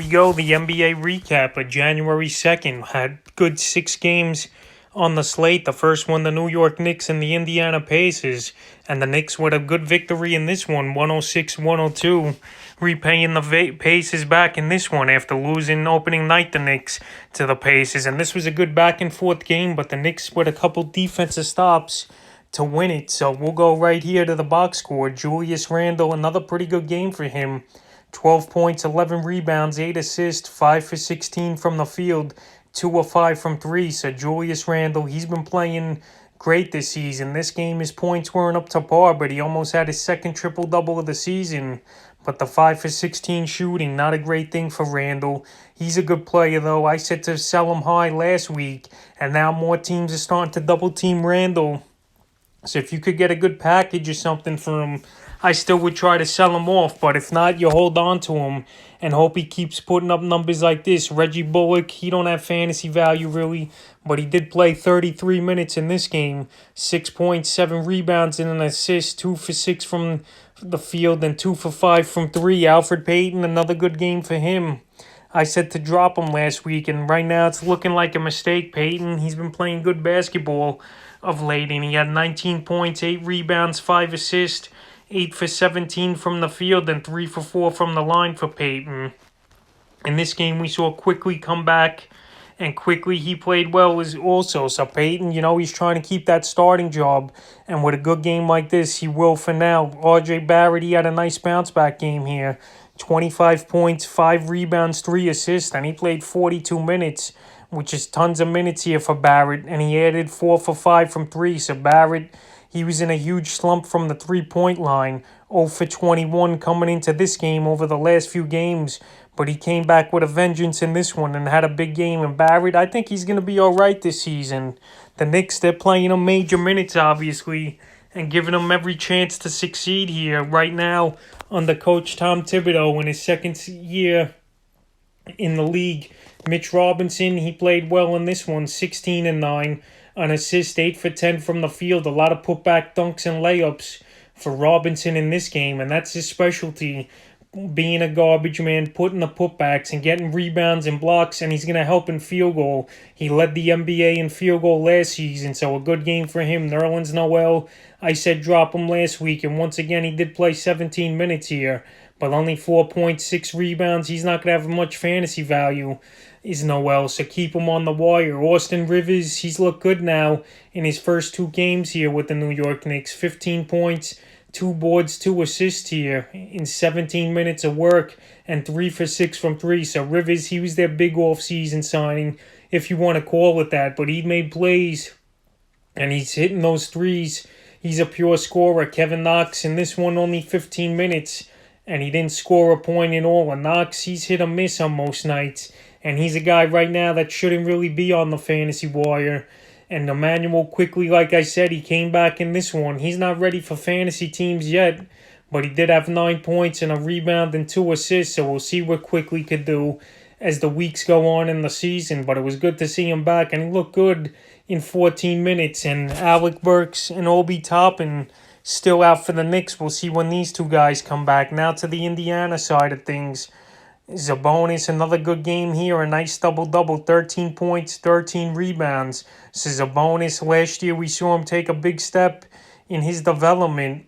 we go. The NBA recap of January 2nd. Had good 6 games on the slate. The first one, the New York Knicks and the Indiana Pacers. And the Knicks with a good victory in this one, 106-102. Repaying the Pacers back in this one after losing opening night, the Knicks, to the Pacers. And this was a good back-and-forth game, but the Knicks with a couple defensive stops to win it. So we'll go right here to the box score. Julius Randle, another pretty good game for him. 12 points, 11 rebounds, 8 assists, 5 for 16 from the field, 2 of 5 from 3. So Julius Randle, he's been playing great this season. This game, his points weren't up to par, but he almost had his second triple-double of the season. But the 5 for 16 shooting, not a great thing for Randle. He's a good player, though. I said to sell him high last week, and now more teams are starting to double-team Randle. So if you could get a good package or something for him, I still would try to sell him off. But if not, you hold on to him and hope he keeps putting up numbers like this. Reggie Bullock, he don't have fantasy value really, but he did play 33 minutes in this game. 6 points, 7 rebounds, and an assist. 2 for 6 from the field and 2 for 5 from 3. Alfred Payton, another good game for him. I said to drop him last week, and right now it's looking like a mistake. Payton, he's been playing good basketball of late, and he had 19 points, 8 rebounds, 5 assists, 8 for 17 from the field, and 3 for 4 from the line for Payton. In this game, we saw Quickly come back, and Quickly, he played well as also. So Payton, he's trying to keep that starting job, and with a good game like this, he will for now. R.J. Barrett, he had a nice bounce-back game here. 25 points, 5 rebounds, 3 assists, and he played 42 minutes, which is tons of minutes here for Barrett, and he added 4 for 5 from 3. So Barrett, he was in a huge slump from the three-point line, 0 for 21 coming into this game over the last few games, but he came back with a vengeance in this one and had a big game. And Barrett, I think he's going to be all right this season. The Knicks, they're playing him major minutes, obviously, and giving him every chance to succeed here right now under Coach Tom Thibodeau in his second year in the league. Mitch Robinson, he played well in this one, 16-9, an assist, 8 for 10 from the field. A lot of putback dunks and layups for Robinson in this game, and that's his specialty, being a garbage man, putting the putbacks and getting rebounds and blocks, and he's going to help in field goal. He led the NBA in field goal last season, so a good game for him. Nerlens Noel, I said drop him last week, and once again, he did play 17 minutes here, but only 4 points, 6 rebounds. He's not going to have much fantasy value, is Noel, so keep him on the wire. Austin Rivers, he's looked good now in his first 2 games here with the New York Knicks. 15 points, 2 boards, 2 assists here in 17 minutes of work, and 3 for 6 from 3. So Rivers, he was their big off-season signing, if you want to call it that, but he made plays, and he's hitting those threes. He's a pure scorer. Kevin Knox, in this one, only 15 minutes, and he didn't score a point in all. And Knox, he's hit or miss on most nights, and he's a guy right now that shouldn't really be on the fantasy wire. And Emmanuel Quickly, like I said, he came back in this one. He's not ready for fantasy teams yet, but he did have 9 points and a rebound and 2 assists, so we'll see what Quickly could do as the weeks go on in the season. But it was good to see him back, and he looked good in 14 minutes. And Alec Burks and Obi Toppin still out for the Knicks. We'll see when these 2 guys come back. Now to the Indiana side of things. Sabonis, another good game here, a nice double-double, 13 points, 13 rebounds. So Sabonis, last year we saw him take a big step in his development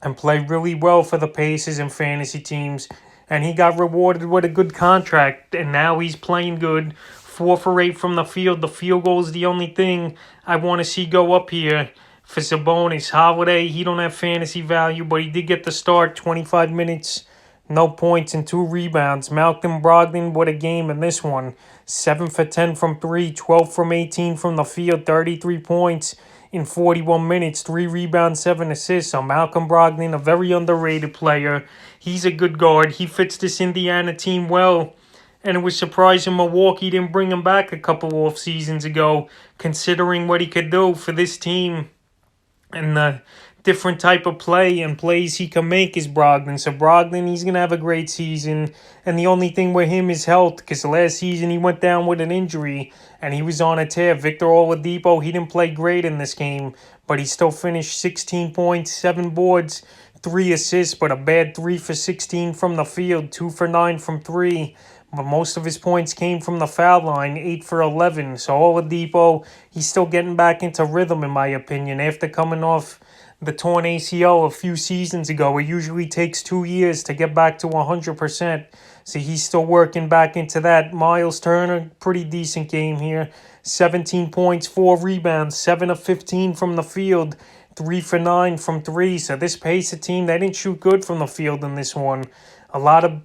and play really well for the Pacers and fantasy teams. And he got rewarded with a good contract, and now he's playing good. 4 for 8 from the field. The field goal is the only thing I want to see go up here for Sabonis. Holiday, he don't have fantasy value, but he did get the start, 25 minutes, no points and 2 rebounds. Malcolm Brogdon, what a game in this one. 7 for 10 from 3, 12 from 18 from the field, 33 points in 41 minutes, 3 rebounds, 7 assists. So Malcolm Brogdon, a very underrated player. He's a good guard. He fits this Indiana team well. And it was surprising Milwaukee didn't bring him back a couple off seasons ago, considering what he could do for this team and the different type of play and plays he can make is Brogdon. So Brogdon, he's going to have a great season. And the only thing with him is health, because last season he went down with an injury and he was on a tear. Victor Oladipo, he didn't play great in this game, but he still finished 16 points, 7 boards, 3 assists, but a bad 3 for 16 from the field, 2 for 9 from 3. but most of his points came from the foul line, 8 for 11. So Oladipo, he's still getting back into rhythm, in my opinion, after coming off the torn ACL a few seasons ago. It usually takes 2 years to get back to 100%. So he's still working back into that. Miles Turner, pretty decent game here. 17 points, 4 rebounds, 7 of 15 from the field, 3 for 9 from 3. So this Pacer team, they didn't shoot good from the field in this one. A lot of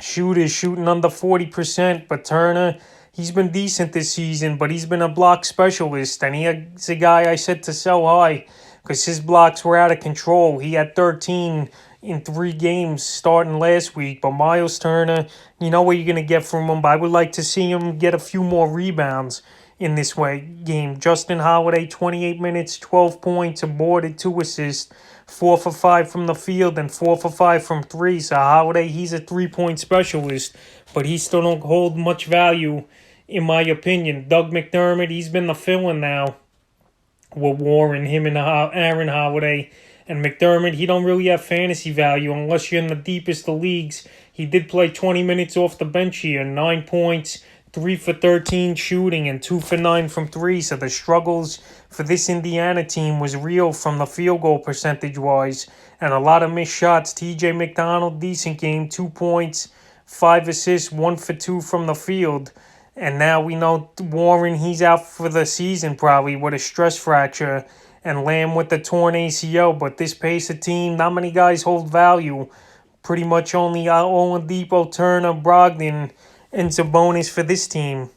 shooters shooting under 40%, but Turner, he's been decent this season, but he's been a block specialist, and he's a guy I said to sell high because his blocks were out of control. He had 13 in 3 games starting last week, but Miles Turner, you know what you're going to get from him, but I would like to see him get a few more rebounds in this game. Justin Holiday, 28 minutes, 12 points, aborted 2 assists, 4 for 5 from the field and 4 for 5 from 3. So Holiday, he's a 3-point specialist, but he still don't hold much value, in my opinion. Doug McDermott, he's been the fill-in now with Warren, him and Aaron Holiday. And McDermott, he don't really have fantasy value unless you're in the deepest of leagues. He did play 20 minutes off the bench here, 9 points, 3 for 13 shooting, and 2 for 9 from 3. So the struggles for this Indiana team was real from the field goal percentage-wise. And a lot of missed shots. TJ McDonald, decent game, 2 points, 5 assists, 1 for 2 from the field. And now we know Warren, he's out for the season probably with a stress fracture. And Lamb with the torn ACL. But this Pacer team, not many guys hold value. Pretty much only Oladipo, Turner, Brogdon, and Sabonis for this team.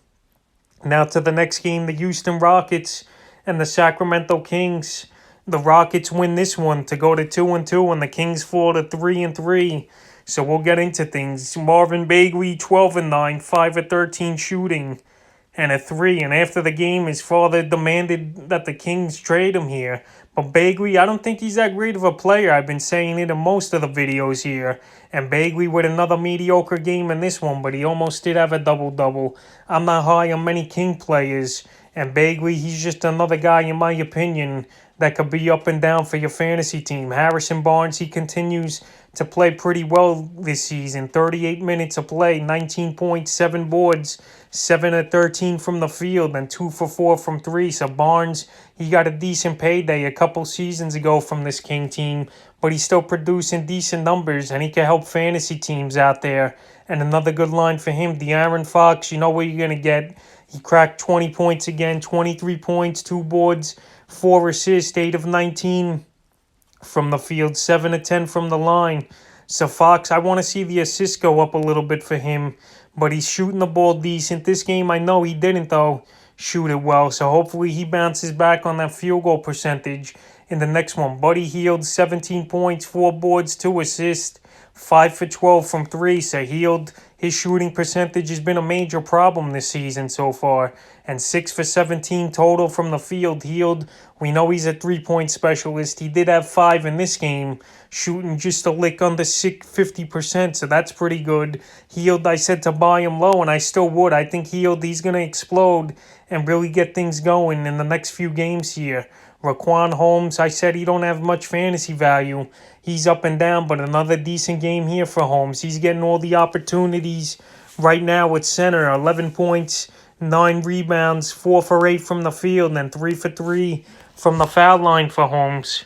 Now to the next game, the Houston Rockets and the Sacramento Kings. The Rockets win this one to go to 2-2, and the Kings fall to 3-3. So we'll get into things. Marvin Bagley, 12-9, 5 of 13 shooting, and a 3. And after the game, his father demanded that the Kings trade him here. But Bagley, I don't think he's that great of a player. I've been saying it in most of the videos here. And Bagley with another mediocre game in this one, but he almost did have a double-double. I'm not high on many King players. And Bagley, he's just another guy, in my opinion, that could be up and down for your fantasy team. Harrison Barnes, he continues to play pretty well this season. 38 minutes of play, 19 points, 7 boards, 7 of 13 from the field, and 2 for 4 from 3. So Barnes, he got a decent payday a couple seasons ago from this King team, but he's still producing decent numbers, and he can help fantasy teams out there. And another good line for him, De'Aaron Fox, you know what you're going to get. He cracked 20 points again, 23 points, 2 boards, 4 assists, 8 of 19 from the field, 7 of 10 from the line. So Fox, I want to see the assists go up a little bit for him, but he's shooting the ball decent. This game, I know he didn't, though, shoot it well, so hopefully he bounces back on that field goal percentage in the next one. Buddy Hield, 17 points, 4 boards, 2 assists, 5 for 12 from 3. So Hield, his shooting percentage has been a major problem this season so far. And 6 for 17 total from the field. Hield, we know he's a 3-point specialist. He did have 5 in this game, shooting just a lick under 50%, so that's pretty good. Hield, I said to buy him low, and I still would. I think Hield, he's going to explode and really get things going in the next few games here. Raquan Holmes, I said he don't have much fantasy value. He's up and down, but another decent game here for Holmes. He's getting all the opportunities right now at center. 11 points, 9 rebounds, 4 for 8 from the field, and 3 for 3 from the foul line for Holmes.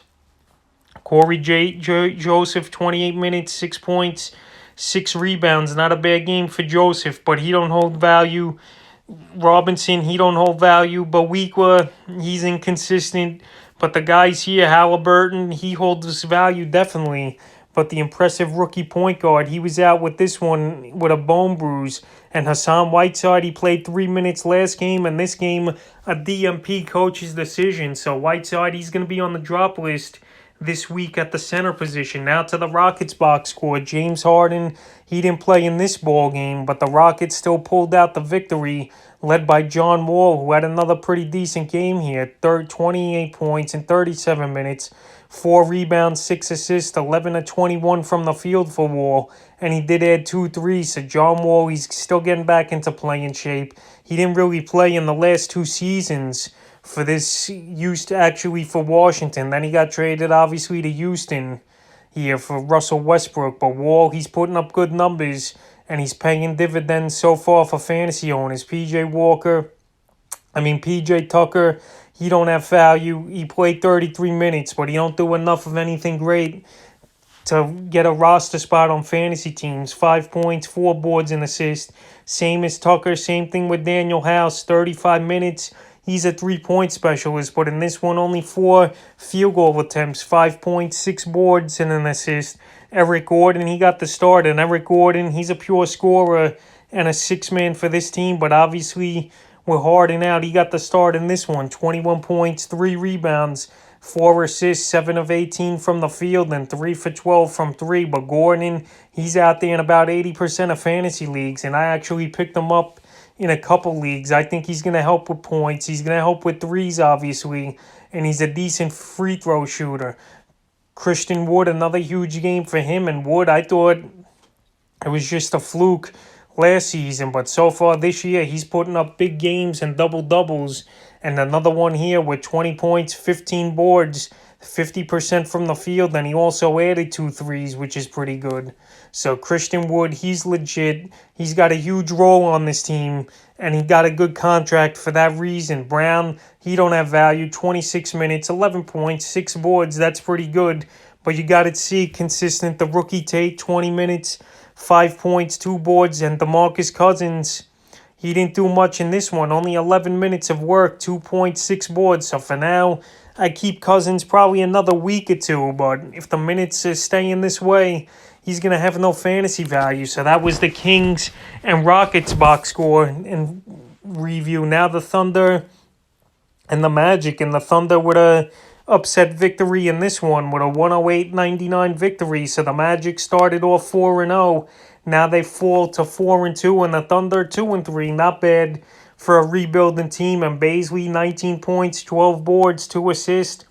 Corey Joseph, 28 minutes, 6 points, 6 rebounds. Not a bad game for Joseph, but he don't hold value. Robinson, he don't hold value. Bawikwa, he's inconsistent. But the guys here, Halliburton, he holds value definitely. But the impressive rookie point guard, he was out with this one with a bone bruise. And Hassan Whiteside, he played 3 minutes last game. And this game, a DMP coach's decision. So Whiteside, he's going to be on the drop list this week at the center position. Now to the Rockets box score. James Harden, he didn't play in this ball game, but the Rockets still pulled out the victory, led by John Wall, who had another pretty decent game here. 28 points in 37 minutes, 4 rebounds, 6 assists, 11 of 21 from the field for Wall, and he did add 2 threes. So John Wall, he's still getting back into playing shape. He didn't really play in the last 2 seasons for this actually for Washington. Then he got traded obviously to Houston here for Russell Westbrook. But Wall, he's putting up good numbers, and he's paying dividends so far for fantasy owners. PJ Tucker, he don't have value. He played 33 minutes, but he don't do enough of anything great to get a roster spot on fantasy teams. 5 points, 4 boards, and assists. Same as Tucker. Same thing with Daniel House. 35 minutes. He's a 3-point specialist, but in this one, only 4 field goal attempts. 5 points, 6 boards, and an assist. Eric Gordon, he got the start, and Eric Gordon, he's a pure scorer and a 6-man for this team, but obviously with Harden out, he got the start in this one. 21 points, 3 rebounds, 4 assists, 7 of 18 from the field, and 3 for 12 from 3. But Gordon, he's out there in about 80% of fantasy leagues, and I actually picked him up in a couple leagues. I think he's going to help with points. He's going to help with threes, obviously, and he's a decent free throw shooter. Christian Wood, another huge game for him, and Wood, I thought it was just a fluke last season, but so far this year, he's putting up big games and double-doubles, and another one here with 20 points, 15 boards, 50% from the field, and he also added 2 threes, which is pretty good. So Christian Wood, he's legit. He's got a huge role on this team, and he got a good contract for that reason. Brown, he don't have value. 26 minutes, 11 points, 6 boards. That's pretty good, but you got to see consistent. The rookie Tate, 20 minutes, 5 points, 2 boards, and DeMarcus Cousins, he didn't do much in this one. Only 11 minutes of work, 2.6 boards. So for now, I keep Cousins probably another week or 2. But if the minutes are staying this way, he's going to have no fantasy value. So that was the Kings and Rockets box score and review. Now the Thunder and the Magic. And the Thunder with a upset victory in this one with a 108-99 victory. So the Magic started off 4-0. Now they fall to 4-2, and the Thunder 2-3. Not bad for a rebuilding team. And Bazley, 19 points, 12 boards, 2 assists,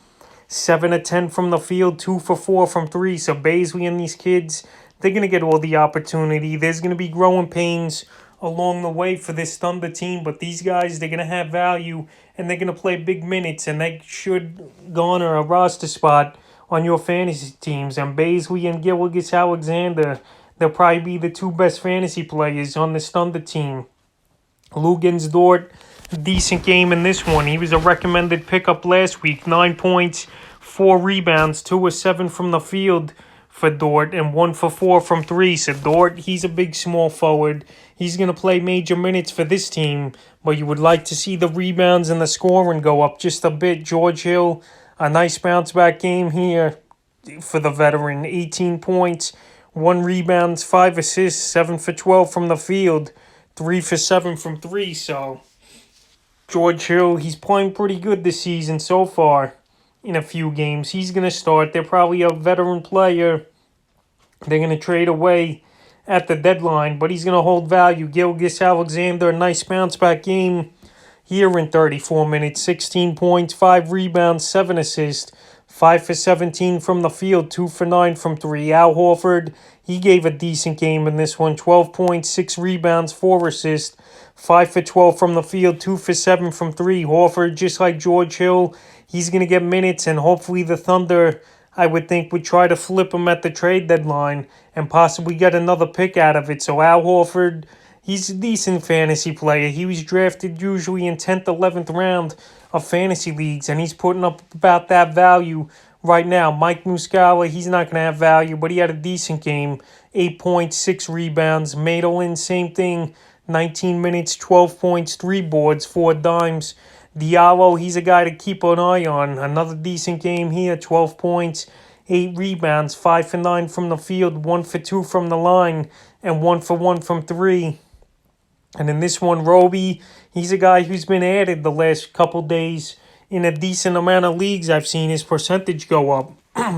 7 of 10 from the field, 2 for 4 from 3. So Bazley and these kids, they're going to get all the opportunity. There's going to be growing pains along the way for this Thunder team, but these guys, they're going to have value, and they're going to play big minutes, and they should garner a roster spot on your fantasy teams. And Bazley and Gilgeous-Alexander, they'll probably be the 2 best fantasy players on this Thunder team. Lugens Dort, decent game in this one. He was a recommended pickup last week. 9 points, 4 rebounds, 2 of 7 from the field for Dort, and 1 for 4 from 3. So Dort, he's a big small forward. He's going to play major minutes for this team, but you would like to see the rebounds and the scoring go up just a bit. George Hill, a nice bounce-back game here for the veteran. 18 points, 1 rebound, 5 assists, 7 for 12 from the field, 3 for 7 from 3. So George Hill, he's playing pretty good this season so far in a few games. He's going to start. They're probably a veteran player they're going to trade away at the deadline, but he's going to hold value. Gilgeous-Alexander, a nice bounce-back game here in 34 minutes. 16 points, 5 rebounds, 7 assists, 5 for 17 from the field, 2 for 9 from 3. Al Horford, he gave a decent game in this one. 12 points, 6 rebounds, 4 assists, 5 for 12 from the field, 2 for 7 from 3. Horford, just like George Hill, he's going to get minutes, and hopefully the Thunder, I would think, would try to flip him at the trade deadline and possibly get another pick out of it. So Al Horford, he's a decent fantasy player. He was drafted usually in 10th, 11th round of fantasy leagues, and he's putting up about that value right now. Mike Muscala, he's not going to have value, but he had a decent game. 8 points, 6 rebounds. Madeline, same thing. 19 minutes, 12 points, 3 boards, 4 dimes. Diallo, he's a guy to keep an eye on. Another decent game here. 12 points, 8 rebounds, 5 for 9 from the field, 1 for 2 from the line, and 1 for 1 from 3. And in this one, Roby, he's a guy who's been added the last couple days in a decent amount of leagues. I've seen his percentage go up,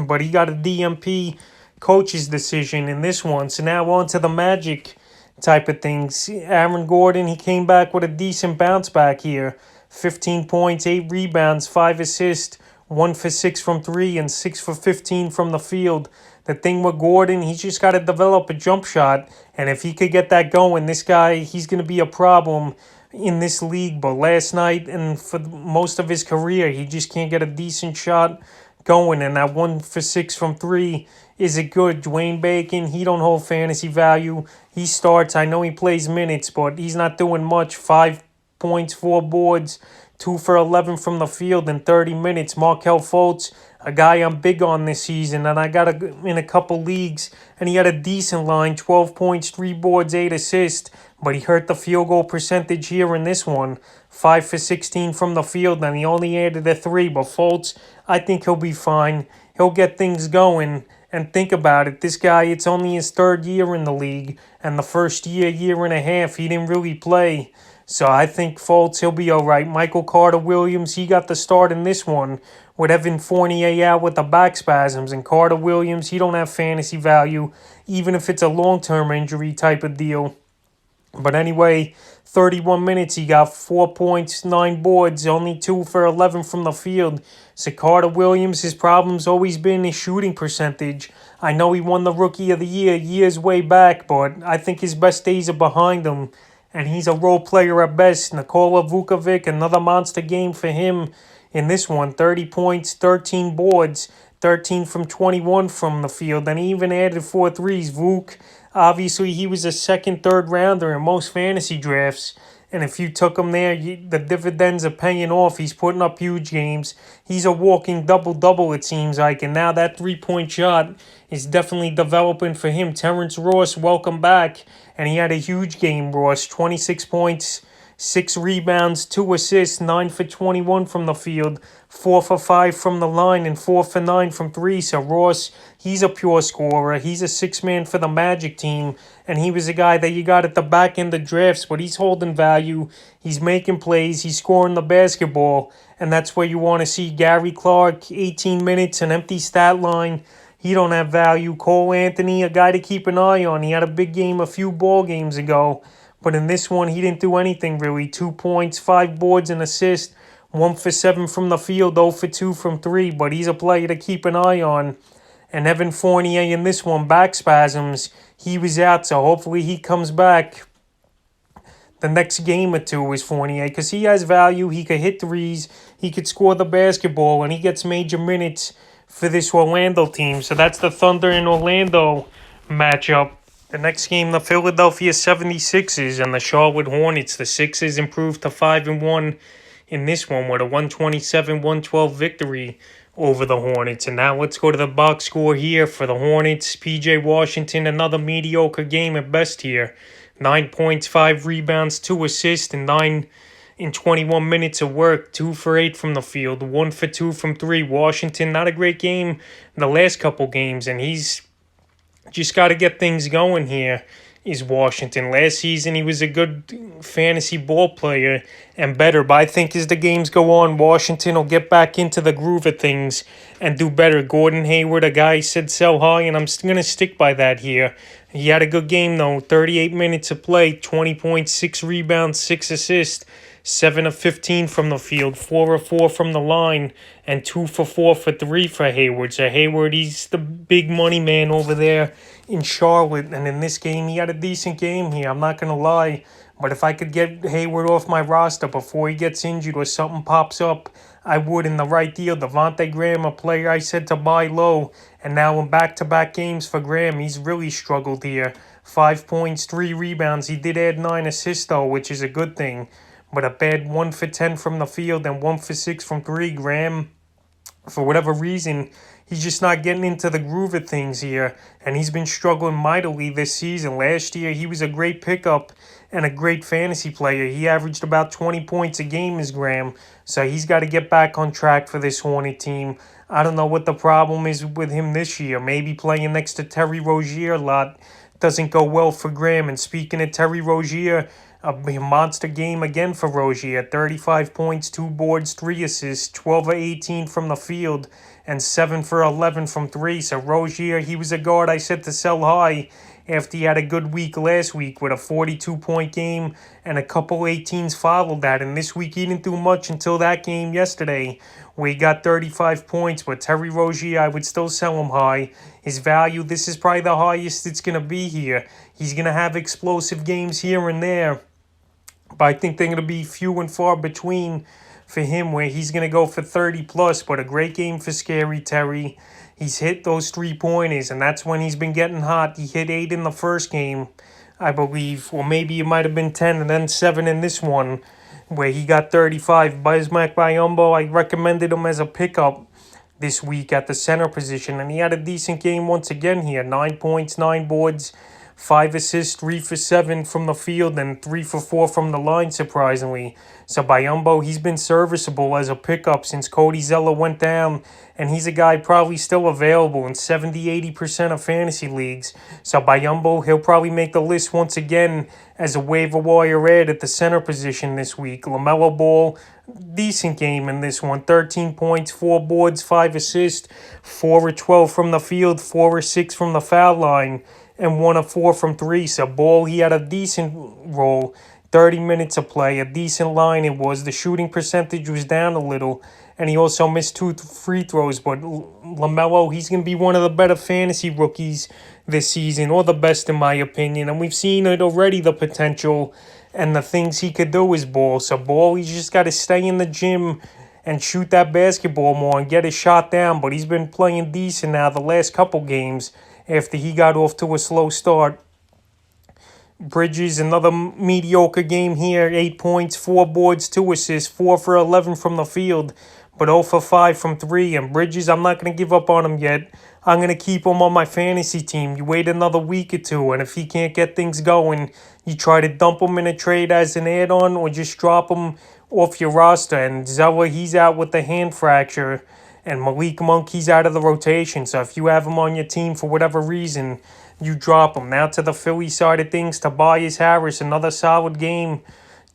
but he got a DMP coach's decision in this one. So now on to the Magic type of things. Aaron Gordon, he came back with a decent bounce back here. 15 points, 8 rebounds, 5 assists, 1 for 6 from 3, and 6 for 15 from the field. The thing with Gordon, he's just got to develop a jump shot, and if he could get that going, this guy, he's going to be a problem in this league. But last night and for most of his career, he just can't get a decent shot going, and that 1 for 6 from 3 Is it good? Dwayne Bacon, he don't hold fantasy value. He starts. I know he plays minutes, but he's not doing much. 5 points, 4 boards, 2 for 11 from the field in 30 minutes. Markelle Fultz, a guy I'm big on this season, and I got in a couple leagues, and he had a decent line, 12 points, 3 boards, 8 assists, but he hurt the field goal percentage here in this one. 5 for 16 from the field, and he only added a 3, but Fultz, I think he'll be fine. He'll get things going. And think about it, this guy, it's only his 3rd year in the league, and the first year and a half, he didn't really play. So I think Fultz, he'll be all right. Michael Carter-Williams, he got the start in this one with Evan Fournier out with the back spasms. And Carter-Williams, he don't have fantasy value, even if it's a long-term injury type of deal. But anyway, 31 minutes, he got 4 points, 9 boards, only 2 for 11 from the field. So Carter-Williams, his problem's always been his shooting percentage. I know he won the Rookie of the Year years way back, but I think his best days are behind him. And he's a role player at best. Nikola Vukovic, another monster game for him in this one. 30 points, 13 boards, 13 from 21 from the field. And he even added 4 threes. Vuk, obviously, he was a second, third rounder in most fantasy drafts. And if you took him there, the dividends are paying off. He's putting up huge games. He's a walking double-double, it seems like. And now that three-point shot is definitely developing for him. Terrence Ross, welcome back. And he had a huge game, Ross. 26 points, 6 rebounds, 2 assists, 9 for 21 from the field, 4 for 5 from the line, and 4 for 9 from 3. So Ross, he's a pure scorer. He's a 6-man for the Magic team, and he was a guy that you got at the back end of drafts, but he's holding value. He's making plays. He's scoring the basketball, and that's where you want to see Gary Clark, 18 minutes, an empty stat line. He don't have value. Cole Anthony, a guy to keep an eye on. He had a big game a few ball games ago. But in this one, he didn't do anything really. 2 points, 5 boards, and assist. 1 for 7 from the field, 0 for 2 from 3. But he's a player to keep an eye on. And Evan Fournier in this one, back spasms. He was out, so hopefully he comes back the next game or two is Fournier. Because he has value. He could hit threes. He could score the basketball. And he gets major minutes for this Orlando team. So that's the Thunder and Orlando matchup. The next game, the Philadelphia 76ers and the Charlotte Hornets. The Sixers improved to 5-1 in this one with a 127-112 victory over the Hornets. And now let's go to the box score here for the Hornets. P.J. Washington, another mediocre game at best here. 9 points, 5 rebounds, 2 assists, and 9 in 21 minutes of work. 2 for 8 from the field, 1 for 2 from 3. Washington, not a great game the last couple games, and he's just got to get things going here, is Washington. Last season, he was a good fantasy ball player and better. But I think as the games go on, Washington will get back into the groove of things and do better. Gordon Hayward, a guy said sell high, and I'm going to stick by that here. He had a good game, though. 38 minutes of play, 20 points, 6 rebounds, 6 assists. 7 of 15 from the field, 4 of 4 from the line, and 2 for 4 for 3 for Hayward. So Hayward, he's the big money man over there in Charlotte. And in this game, he had a decent game here. I'm not going to lie. But if I could get Hayward off my roster before he gets injured or something pops up, I would in the right deal. Devontae Graham, a player I said to buy low. And now in back-to-back games for Graham, he's really struggled here. 5 points, 3 rebounds. He did add 9 assists, though, which is a good thing. But a bad 1 for 10 from the field and 1 for 6 from 3. Graham, for whatever reason, he's just not getting into the groove of things here. And he's been struggling mightily this season. Last year, he was a great pickup and a great fantasy player. He averaged about 20 points a game as Graham. So he's got to get back on track for this Hornet team. I don't know what the problem is with him this year. Maybe playing next to Terry Rozier a lot doesn't go well for Graham. And speaking of Terry Rozier, a monster game again for Rozier. 35 points, 2 boards, 3 assists, 12 of 18 from the field, and 7 for 11 from 3. So Rozier, he was a guard I said to sell high after he had a good week last week with a 42-point game and a couple 18s followed that. And this week he didn't do much until that game yesterday where he got 35 points. But Terry Rozier, I would still sell him high. His value, this is probably the highest it's going to be here. He's going to have explosive games here and there. But I think they're going to be few and far between for him where he's going to go for 30 plus. But a great game for Scary Terry. he's hit those three-pointers, and that's when he's been getting hot. He hit 8 in the first game, I believe, or maybe it might have been 10 and then 7 in this one, where he got 35. Bismack Biyombo, I recommended him as a pickup this week at the center position, and he had a decent game once again here. 9 points, 9 boards, 5 assists, 3 for 7 from the field, and 3 for 4 from the line, surprisingly. So Biyombo, he's been serviceable as a pickup since Cody Zeller went down, and he's a guy probably still available in 70-80% of fantasy leagues. So Biyombo, he'll probably make the list once again as a waiver wire add at the center position this week. LaMelo Ball, decent game in this one. 13 points, 4 boards, 5 assists, 4 of 12 from the field, 4 of 6 from the foul line, and 1 of 4 from 3. So Ball, he had a decent role. 30 minutes of play, a decent line it was. The shooting percentage was down a little, and he also missed 2 free throws. But LaMelo, he's going to be one of the better fantasy rookies this season, or the best in my opinion. And we've seen it already, the potential and the things he could do is Ball. So Ball, he's just got to stay in the gym and shoot that basketball more and get his shot down. But he's been playing decent now the last couple games after he got off to a slow start. Bridges, another mediocre game here. 8 points, 4 boards, 2 assists, 4 for 11 from the field, but 0 for 5 from 3. And Bridges, I'm not going to give up on him yet. I'm going to keep him on my fantasy team. You wait another week or two, and if he can't get things going, you try to dump him in a trade as an add-on or just drop him off your roster. And Zeller, he's out with the hand fracture, and Malik Monk, he's out of the rotation. So if you have him on your team for whatever reason, you drop him. Now to the Philly side of things, Tobias Harris, another solid game.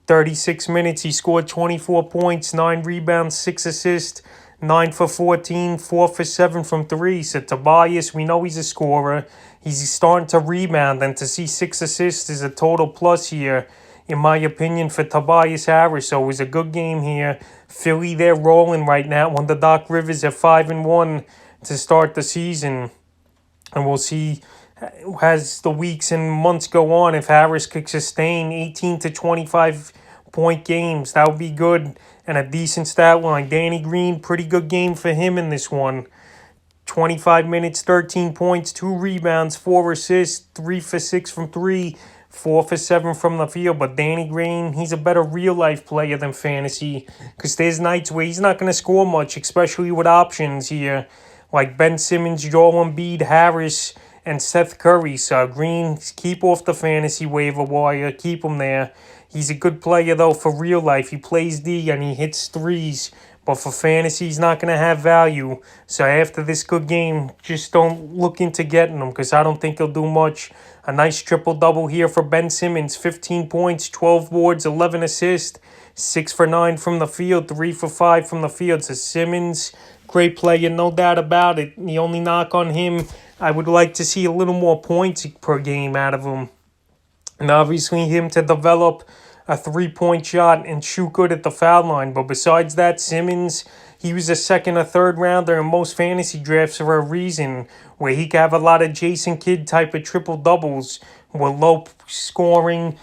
36 minutes, he scored 24 points, 9 rebounds, 6 assists, 9 for 14, 4 for 7 from 3. So Tobias, we know he's a scorer. He's starting to rebound, and to see 6 assists is a total plus here, in my opinion, for Tobias Harris. So it was a good game here. Philly, they're rolling right now under Doc Rivers at 5-1 to start the season. And we'll see as the weeks and months go on if Harris could sustain 18 to 25 point games. That would be good, and a decent stat line. Danny Green, pretty good game for him in this one. 25 minutes, 13 points, 2 rebounds, 4 assists, 3 for 6 from 3, 4 for 7 from the field. But Danny Green, he's a better real-life player than fantasy, because there's nights where he's not going to score much, especially with options here, like Ben Simmons, Joel Embiid, Harris, and Seth Curry. So Green, keep off the fantasy waiver wire. Keep him there. He's a good player, though, for real life. He plays D and he hits threes. But for fantasy, he's not going to have value. So after this good game, just don't look into getting him, because I don't think he'll do much. A nice triple-double here for Ben Simmons. 15 points, 12 boards, 11 assists, 6 for 9 from the field, 3 for 5 from the field. So Simmons, great player, no doubt about it. The only knock on him, I would like to see a little more points per game out of him. And obviously him to develop a 3-point shot and shoot good at the foul line. But besides that, Simmons, he was a second or third rounder in most fantasy drafts for a reason, where he could have a lot of Jason Kidd type of triple-doubles with low scoring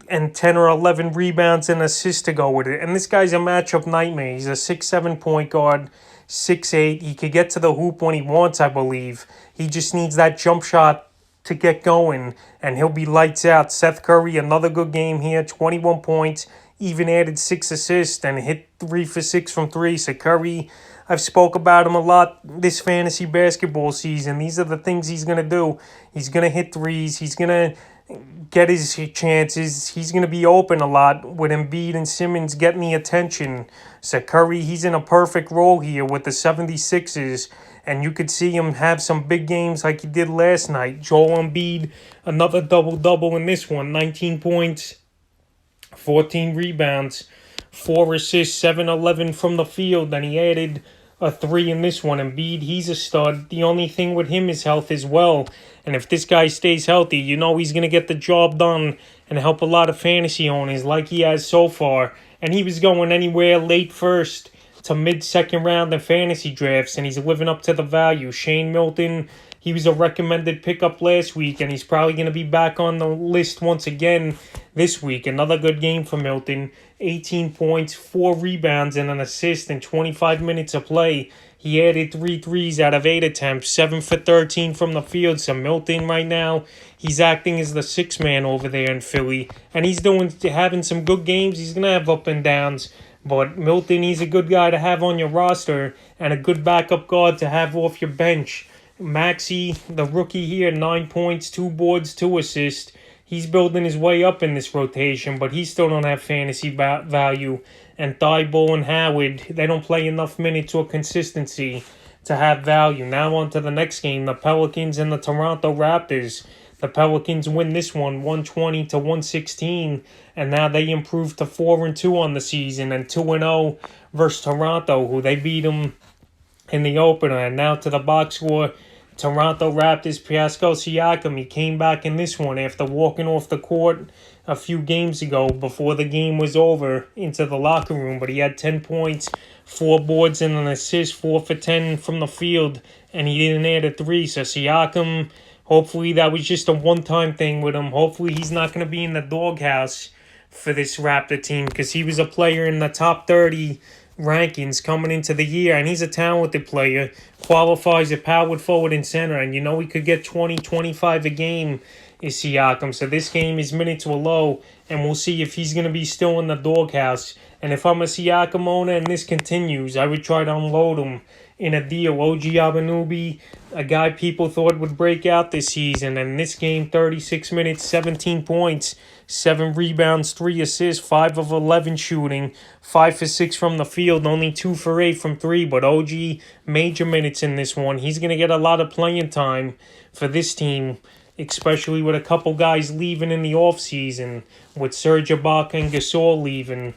and 10 or 11 rebounds and assists to go with it. And this guy's a matchup nightmare. He's a 6'7" point guard, 6'8". He could get to the hoop when he wants, I believe. He just needs that jump shot to get going, and he'll be lights out. Seth Curry, another good game here, 21 points, even added 6 assists and hit 3 for 6 from 3. So Curry, I've spoke about him a lot this fantasy basketball season. These are the things he's going to do. He's going to hit threes. He's going to get his chances. He's going to be open a lot with Embiid and Simmons getting the attention. So Curry, he's in a perfect role here with the 76ers. And you could see him have some big games like he did last night. Joel Embiid, another double-double in this one. 19 points, 14 rebounds, 4 assists, 7-11 from the field. And he added a 3 in this one. Embiid, he's a stud. The only thing with him is health as well. And if this guy stays healthy, you know he's going to get the job done and help a lot of fantasy owners like he has so far. And he was going anywhere late first to mid-second round in fantasy drafts, and he's living up to the value. Shane Milton, he was a recommended pickup last week, and he's probably going to be back on the list once again this week. Another good game for Milton. 18 points, 4 rebounds, and an assist in 25 minutes of play. He added 3 threes out of 8 attempts, 7 for 13 from the field. So Milton right now, he's acting as the sixth man over there in Philly. And he's having some good games. He's going to have up and downs. But Milton, he's a good guy to have on your roster and a good backup guard to have off your bench. Maxey, the rookie here, 9 points, 2 boards, 2 assists. He's building his way up in this rotation, but he still don't have fantasy value. And Thibault and Howard, they don't play enough minutes or consistency to have value. Now on to the next game, the Pelicans and the Toronto Raptors. The Pelicans win this one 120 to 116, and now they improved to 4-2 on the season and 2-0 versus Toronto, who they beat them in the opener. And now to the box score, Toronto Raptors, Pascal Siakam, he came back in this one after walking off the court a few games ago before the game was over into the locker room. But he had 10 points, 4 boards, and an assist, 4 for 10 from the field, and he didn't add a 3. So Siakam, hopefully that was just a one-time thing with him. Hopefully he's not going to be in the doghouse for this Raptor team, because he was a player in the top 30 rankings coming into the year, and he's a talented player, qualifies at power forward and center, and he could get 20, 25 a game is Siakam. So this game, his minutes were low, and we'll see if he's going to be still in the doghouse. And if I'm a Siakam owner and this continues, I would try to unload him in a deal. OG Anunoby, a guy people thought would break out this season, and in this game, 36 minutes, 17 points, 7 rebounds, 3 assists, 5 of 11 shooting, 5 for 6 from the field, only 2 for 8 from 3. But OG, major minutes in this one. He's going to get a lot of playing time for this team, especially with a couple guys leaving in the offseason, with Serge Ibaka and Gasol leaving.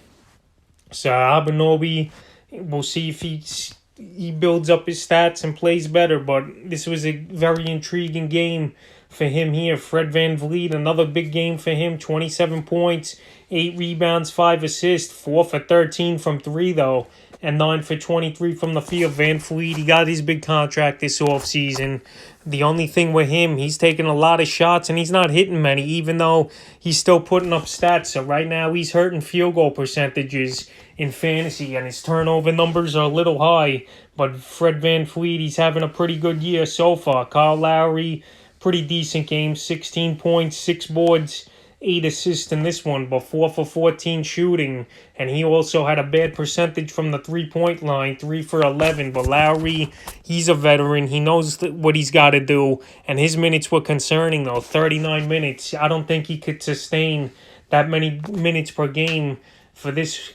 So Anunoby, we'll see if he builds up his stats and plays better. But this was a very intriguing game for him here. Fred VanVleet, another big game for him, 27 points, 8 rebounds, 5 assists, 4 for 13 from 3 though, and 9 for 23 from the field. VanVleet, he got his big contract this offseason. The only thing with him, he's taking a lot of shots and he's not hitting many, even though he's still putting up stats. So right now he's hurting field goal percentages in fantasy, and his turnover numbers are a little high. But Fred VanVleet, he's having a pretty good year so far. Kyle Lowry, pretty decent game, 16 points, 6 boards, 8 assists in this one, but 4 for 14 shooting. And he also had a bad percentage from the three-point line, 3 for 11. But Lowry, he's a veteran. He knows what he's got to do. And his minutes were concerning, though, 39 minutes. I don't think he could sustain that many minutes per game for this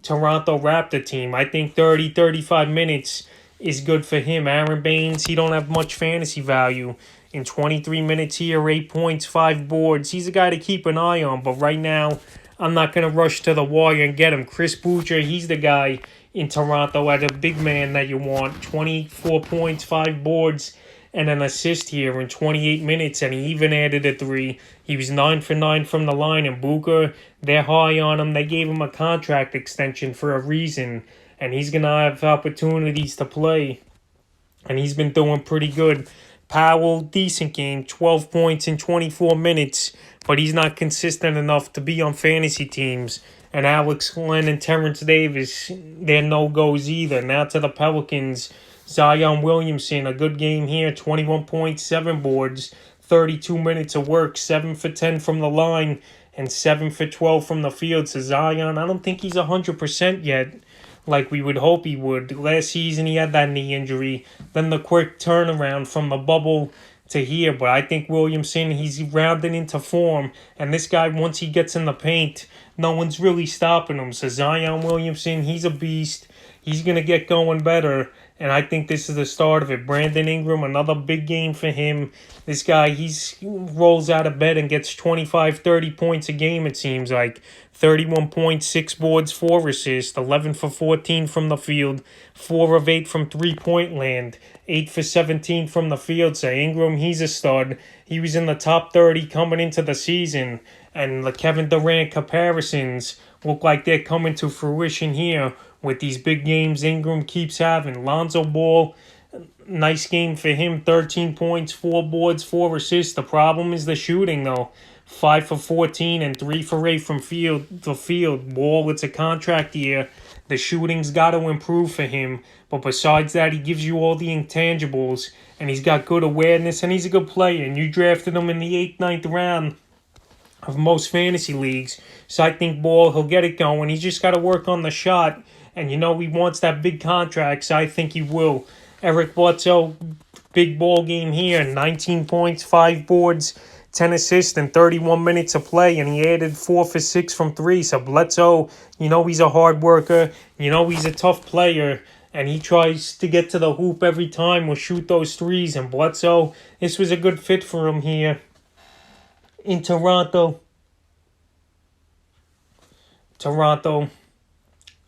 Toronto Raptor team. I think 30, 35 minutes is good for him. Aaron Baines, he don't have much fantasy value. In 23 minutes here, 8 points, 5 boards. He's a guy to keep an eye on, but right now, I'm not going to rush to the wire and get him. Chris Boucher, he's the guy in Toronto at a big man that you want. 24 points, 5 boards, and an assist here in 28 minutes, and he even added a 3. He was 9 for 9 from the line, and Booker, they're high on him. They gave him a contract extension for a reason, and he's going to have opportunities to play, and he's been doing pretty good. Powell, decent game, 12 points in 24 minutes, but he's not consistent enough to be on fantasy teams. And Alex Glenn and Terrence Davis, they're no-goes either. Now to the Pelicans, Zion Williamson, a good game here, 21 points, 7 boards, 32 minutes of work, 7 for 10 from the line, and 7 for 12 from the field. So Zion, I don't think he's 100% yet, like we would hope he would. Last season he had that knee injury, then the quick turnaround from the bubble to here. But I think Williamson, he's rounded into form, and this guy, once he gets in the paint, no one's really stopping him. So Zion Williamson, he's a beast. He's going to get going better, and I think this is the start of it. Brandon Ingram, another big game for him. This guy, he rolls out of bed and gets 25, 30 points a game, it seems like. 31 points, 6 boards, 4 assists, 11 for 14 from the field, 4 of 8 from three-point land, 8 for 17 from the field. So Ingram, he's a stud. He was in the top 30 coming into the season, and the Kevin Durant comparisons look like they're coming to fruition here with these big games Ingram keeps having. Lonzo Ball, nice game for him, 13 points, 4 boards, 4 assists. The problem is the shooting, though. 5 for 14 and 3 for 8 from the field. Wall, it's a contract year. The shooting's got to improve for him. But besides that, he gives you all the intangibles. And he's got good awareness, and he's a good player. And you drafted him in the 8th, 9th round of most fantasy leagues. So I think Ball, he'll get it going. He's just got to work on the shot. And he wants that big contract, so I think he will. Eric Bledsoe, big ball game here. 19 points, 5 boards, 10 assists, and 31 minutes of play. And he added 4 for 6 from 3. So Bledsoe, he's a hard worker. He's a tough player. And he tries to get to the hoop every time or shoot those threes. And Bledsoe, this was a good fit for him here in Toronto.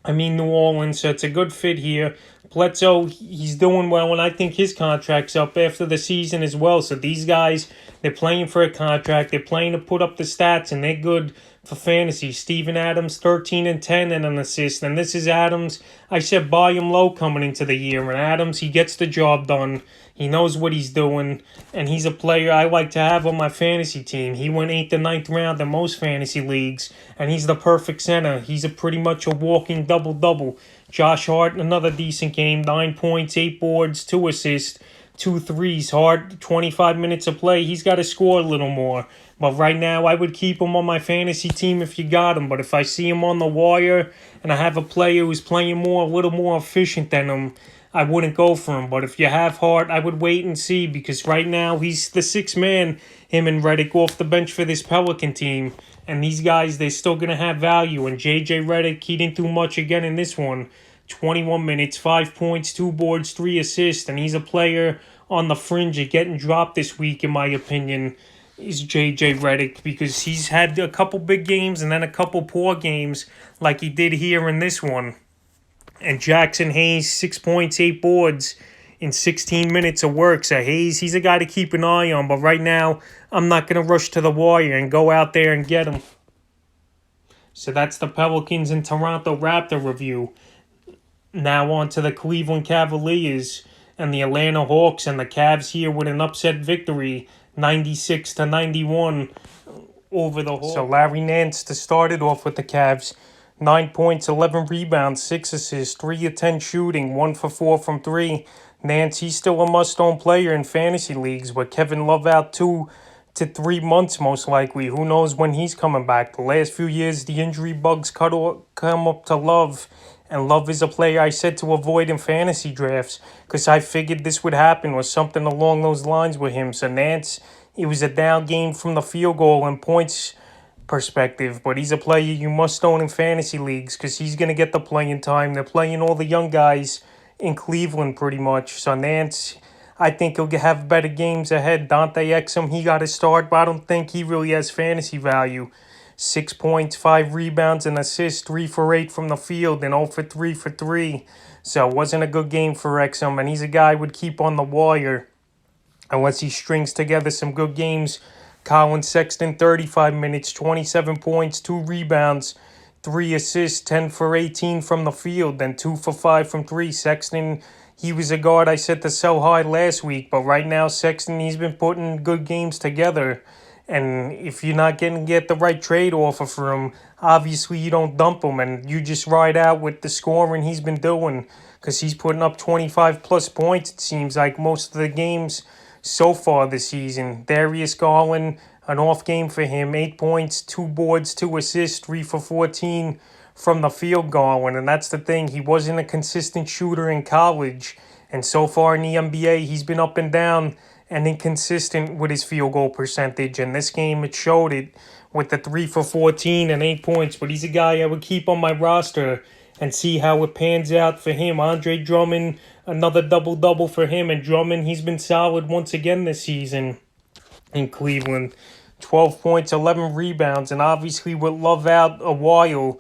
New Orleans, so it's a good fit here. Bledsoe, he's doing well, and I think his contract's up after the season as well. So these guys, they're playing for a contract. They're playing to put up the stats, and they're good for fantasy. Steven Adams, 13 and 10 and an assist. And this is Adams. I said buy him low coming into the year. And Adams, he gets the job done. He knows what he's doing, and he's a player I like to have on my fantasy team. He went 8th and 9th round in most fantasy leagues, and he's the perfect center. He's pretty much a walking double-double. Josh Hart, another decent game, 9 points, 8 boards, 2 assists, 2 threes. Hart, 25 minutes of play. He's got to score a little more. But right now, I would keep him on my fantasy team if you got him. But if I see him on the wire and I have a player who's playing a little more efficient than him, I wouldn't go for him. But if you have Hart, I would wait and see, because right now he's the sixth man, him and Redick, off the bench for this Pelican team. And these guys, they're still going to have value. And J.J. Redick, he didn't do much again in this one. 21 minutes, 5 points, 2 boards, 3 assists. And he's a player on the fringe of getting dropped this week, in my opinion, is J.J. Redick, because he's had a couple big games and then a couple poor games like he did here in this one. And Jackson Hayes, 6 points, 8 boards in 16 minutes of work. So Hayes, he's a guy to keep an eye on. But right now, I'm not going to rush to the wire and go out there and get him. So that's the Pelicans and Toronto Raptor review. Now on to the Cleveland Cavaliers and the Atlanta Hawks. And the Cavs here with an upset victory, 96-91 over the Hawks. So Larry Nance to start it off with the Cavs. 9 points, 11 rebounds, 6 assists, 3 of 10 shooting, 1 for 4 from 3. Nance, he's still a must-own player in fantasy leagues, but Kevin Love out 2 to 3 months most likely. Who knows when he's coming back? The last few years, the injury bugs come up to Love, and Love is a player I said to avoid in fantasy drafts because I figured this would happen or something along those lines with him. So Nance, it was a down game from the field goal and points perspective, but he's a player you must own in fantasy leagues because he's going to get the playing time. They're playing all the young guys in Cleveland pretty much. So Nance, I think he'll have better games ahead. Dante Exum, he got to start, but I don't think he really has fantasy value. 6 points, 5 rebounds, and assists, 3 for 8 from the field, and 0 for 3 for 3. So it wasn't a good game for Exum, and he's a guy I would keep on the wire unless he strings together some good games. Colin Sexton, 35 minutes, 27 points, 2 rebounds, 3 assists, 10 for 18 from the field, then 2 for 5 from 3. Sexton, he was a guard I said to sell high last week, but right now Sexton, he's been putting good games together. And if you're not get the right trade offer for him, obviously you don't dump him and you just ride out with the scoring he's been doing because he's putting up 25-plus points, it seems like, most of the games so far this season. Darius Garland, an off game for him, 8 points, 2 boards, 2 assists, 3 for 14 from the field, Garland. And that's the thing, he wasn't a consistent shooter in college. And so far in the NBA, he's been up and down and inconsistent with his field goal percentage. And this game, it showed it with the 3 for 14 and 8 points. But he's a guy I would keep on my roster and see how it pans out for him. Andre Drummond, another double-double for him. And Drummond, he's been solid once again this season in Cleveland. 12 points, 11 rebounds. And obviously with Love out a while,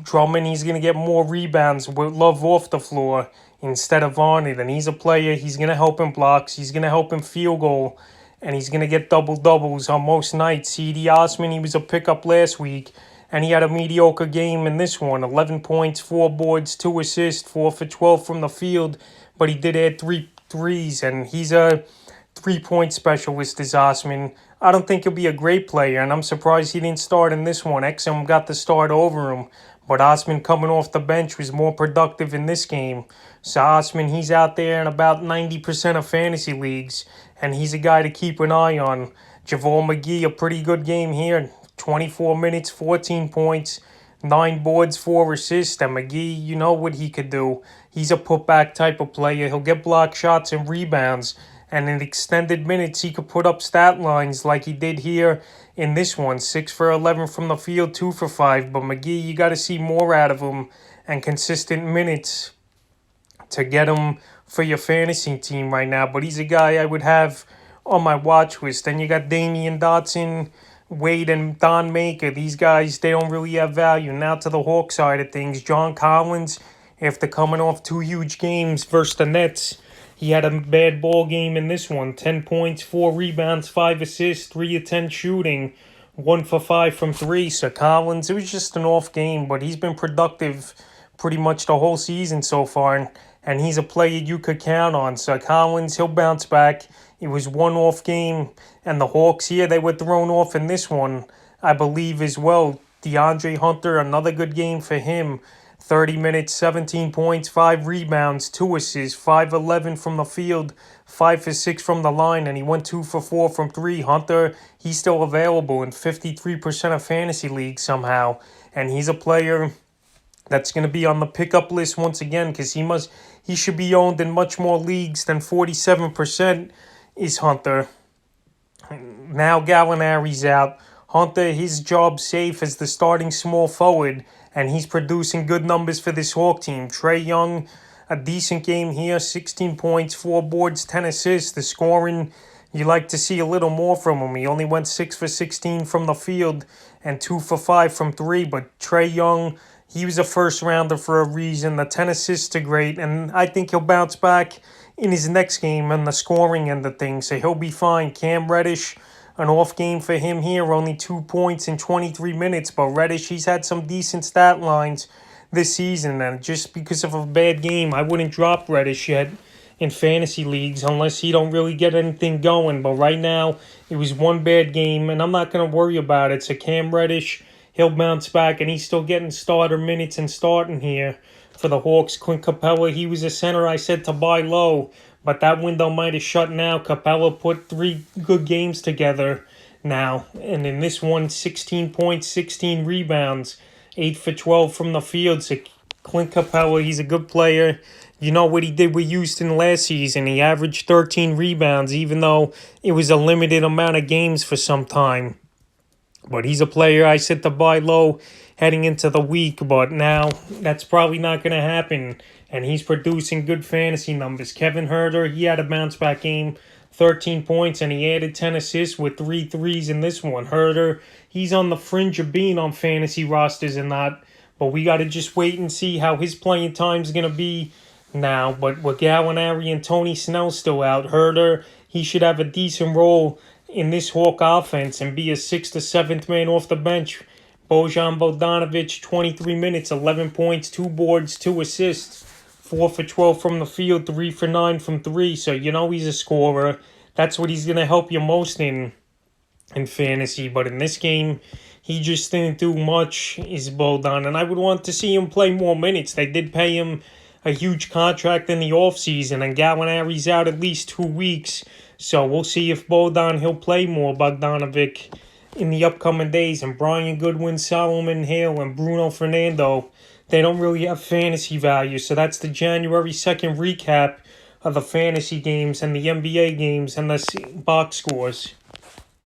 Drummond, he's going to get more rebounds with Love off the floor instead of on it. And he's a player, he's going to help in blocks, he's going to help in field goal, and he's going to get double-doubles on most nights. C.D. Osman, he was a pickup last week, and he had a mediocre game in this one. 11 points, 4 boards, 2 assists, 4 for 12 from the field, but he did add 3 threes, and he's a 3-point specialist is Osman. I don't think he'll be a great player, and I'm surprised he didn't start in this one. Exum got the start over him, but Osman coming off the bench was more productive in this game. So Osman, he's out there in about 90% of fantasy leagues, and he's a guy to keep an eye on. JaVale McGee, a pretty good game here. 24 minutes, 14 points, 9 boards, 4 assists. And McGee, you know what he could do. He's a putback type of player. He'll get block shots and rebounds. And in extended minutes, he could put up stat lines like he did here in this one. 6 for 11 from the field, 2 for 5. But McGee, you got to see more out of him and consistent minutes to get him for your fantasy team right now. But he's a guy I would have on my watch list. Then you got Damian Dotson, Wade, and Don Maker. These guys, they don't really have value. Now to the Hawk side of things. John Collins, after coming off 2 huge games versus the Nets, he had a bad ball game in this one. 10 points, 4 rebounds, 5 assists, 3 of 10 shooting, 1 for 5 from 3. So Collins, it was just an off game, but he's been productive pretty much the whole season so far, and he's a player you could count on. So Collins, he'll bounce back. It was one off game, and the Hawks here, they were thrown off in this one, I believe, as well. DeAndre Hunter, another good game for him. 30 minutes, 17 points, 5 rebounds, 2 assists, 5-11 from the field, 5 for 6 from the line, and he went 2 for 4 from 3. Hunter, he's still available in 53% of fantasy leagues somehow, and he's a player that's going to be on the pickup list once again because he should be owned in much more leagues than 47% is Hunter. Now Gallinari's out. Hunter, his job safe as the starting small forward, and he's producing good numbers for this Hawk team. Trae Young, a decent game here, 16 points, 4 boards, 10 assists. The scoring, you like to see a little more from him. He only went 6 for 16 from the field and 2 for 5 from 3, but Trae Young, he was a first rounder for a reason. The 10 assists are great, and I think he'll bounce back in his next game on the scoring end of things, so he'll be fine. Cam Reddish, an off game for him here, only 2 points in 23 minutes, but Reddish, he's had some decent stat lines this season, and just because of a bad game, I wouldn't drop Reddish yet in fantasy leagues unless he don't really get anything going. But right now, it was one bad game, and I'm not going to worry about it. So Cam Reddish, he'll bounce back, and he's still getting starter minutes and starting here for the Hawks. Clint Capella, he was a center I said to buy low, but that window might have shut now. Capella put 3 good games together now, and in this one, 16 points, 16 rebounds, 8 for 12 from the field. So Clint Capella, he's a good player. You know what he did with Houston last season. He averaged 13 rebounds, even though it was a limited amount of games for some time. But he's a player I said to buy low heading into the week, but now that's probably not going to happen, and he's producing good fantasy numbers. Kevin Huerter, he had a bounce-back game, 13 points, and he added 10 assists with 3 threes in this one. Huerter, he's on the fringe of being on fantasy rosters and not, but we got to just wait and see how his playing time is going to be now. But with Gallinari and Tony Snell still out, Huerter, he should have a decent role in this Hawk offense and be a 6th to 7th man off the bench. Bojan Bogdanovic, 23 minutes, 11 points, 2 boards, 2 assists, 4 for 12 from the field, 3 for 9 from 3. So you know he's a scorer. That's what he's going to help you most in fantasy. But in this game, he just didn't do much, is Bogdan. And I would want to see him play more minutes. They did pay him a huge contract in the offseason, and Gallinari's out at least 2 weeks. So we'll see if he'll play more, Bogdanovic, in the upcoming days. And Brian Goodwin, Solomon Hale, and Bruno Fernando, they don't really have fantasy value. So that's the January 2nd recap of the fantasy games and the NBA games and the box scores.